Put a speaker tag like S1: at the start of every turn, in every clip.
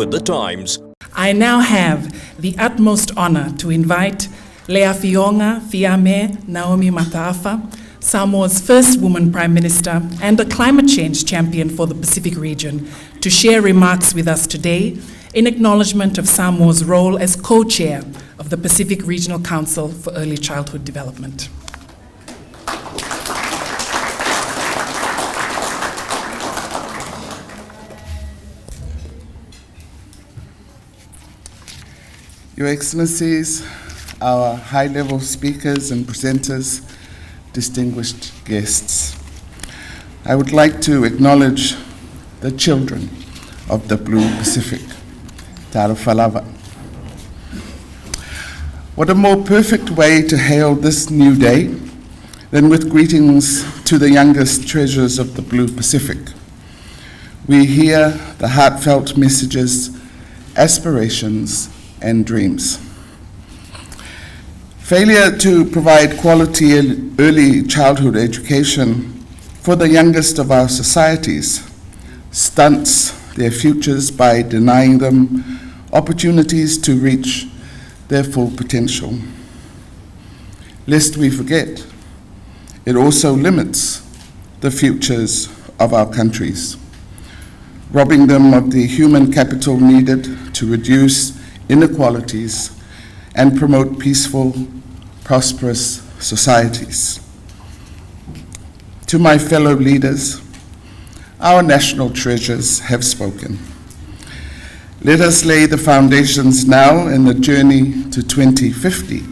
S1: with the times.
S2: I now have the utmost honor to invite Leafionga Fiame Naomi Mataafa, Samoa's first woman Prime Minister and a climate change champion for the Pacific region, to share remarks with us today in acknowledgement of Samoa's role as co-chair of the Pacific Regional Council for Early Childhood Development.
S3: Your Excellencies, our high-level speakers and presenters, distinguished guests, I would like to acknowledge the children of the Blue Pacific, Tarafalawa. What a more perfect way to hail this new day than with greetings to the youngest treasures of the Blue Pacific. We hear the heartfelt messages, aspirations, and dreams. Failure to provide quality early childhood education for the youngest of our societies stunts their futures by denying them opportunities to reach their full potential. Lest we forget, it also limits the futures of our countries, robbing them of the human capital needed to reduce inequalities and promote peaceful, prosperous societies. To my fellow leaders, our national treasures have spoken. Let us lay the foundations now in the journey to 2050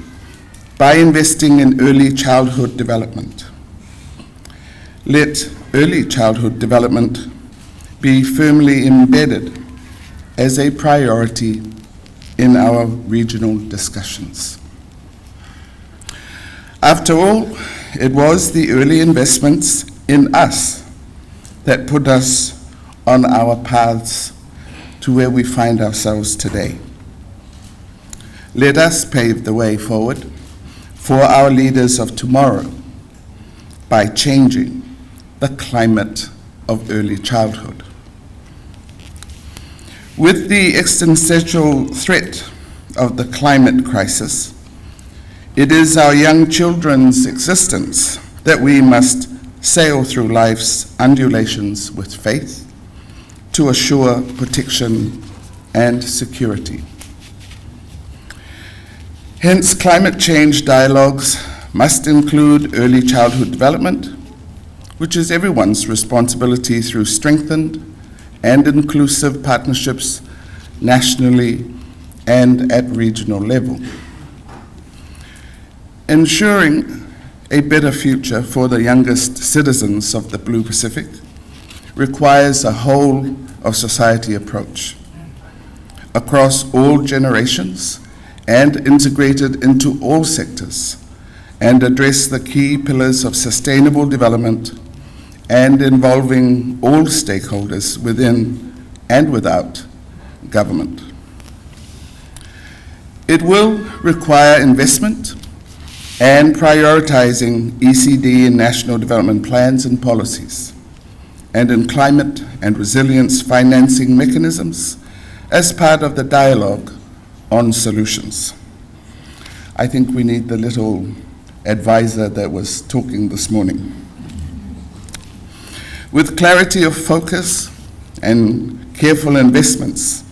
S3: by investing in early childhood development. Let early childhood development be firmly embedded as a priority in our regional discussions. After all, it was the early investments in us that put us on our paths to where we find ourselves today. Let us pave the way forward for our leaders of tomorrow by changing the climate of early childhood. With the existential threat of the climate crisis, it is our young children's existence that we must sail through life's undulations with faith to assure protection and security. Hence, climate change dialogues must include early childhood development, which is everyone's responsibility through strengthened and inclusive partnerships nationally and at regional level. Ensuring a better future for the youngest citizens of the Blue Pacific requires a whole of society approach across all generations and integrated into all sectors, and address the key pillars of sustainable development and involving all stakeholders within and without government. It will require investment and prioritizing ECD and national development plans and policies, and in climate and resilience financing mechanisms as part of the dialogue on solutions. I think we need the little advisor that was talking this morning. With clarity of focus and careful investments,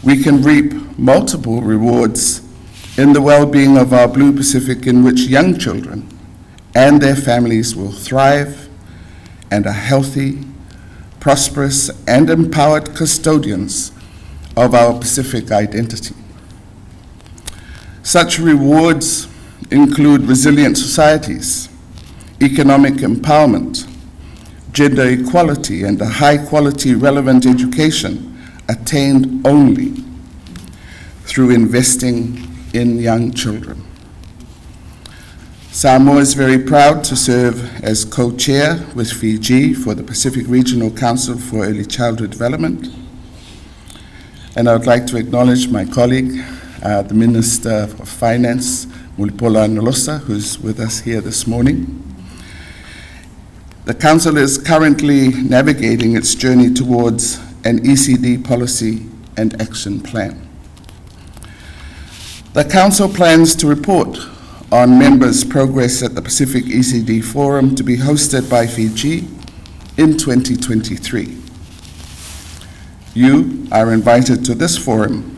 S3: we can reap multiple rewards in the well-being of our Blue Pacific, in which young children and their families will thrive and are healthy, prosperous, and empowered custodians of our Pacific identity. Such rewards include resilient societies, economic empowerment, gender equality, and a high-quality relevant education attained only through investing in young children. Samoa is very proud to serve as co-chair with Fiji for the Pacific Regional Council for Early Childhood Development. And I would like to acknowledge my colleague, the Minister of Finance, Mulipola Nolosa, who's with us here this morning. The Council is currently navigating its journey towards an ECD policy and Action Plan. The Council plans to report on members' progress at the Pacific ECD Forum to be hosted by Fiji in 2023. You are invited to this forum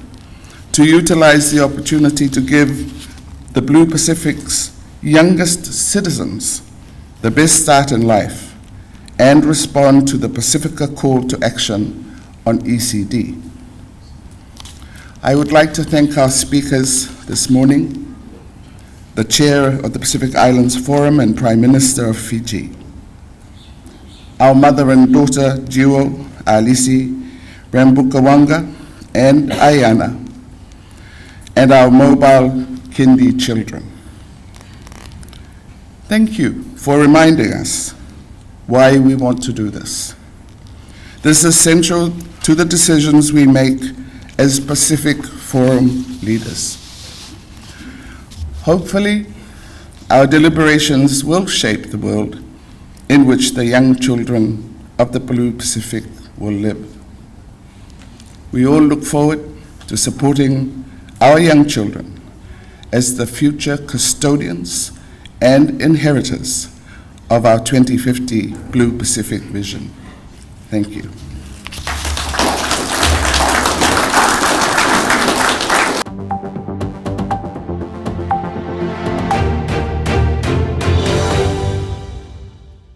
S3: to utilize the opportunity to give the Blue Pacific's youngest citizens the best start in life and respond to the Pacifica call to action on ECD. I would like to thank our speakers this morning, the Chair of the Pacific Islands Forum and Prime Minister of Fiji, our mother and daughter duo, Alisi Rambukawanga and Ayana, and our mobile Kindi children. Thank you for reminding us why we want to do this. This is central to the decisions we make as Pacific Forum leaders. Hopefully, our deliberations will shape the world in which the young children of the Blue Pacific will live. We all look forward to supporting our young children as the future custodians and inheritors of our 2050 Blue Pacific vision. Thank you.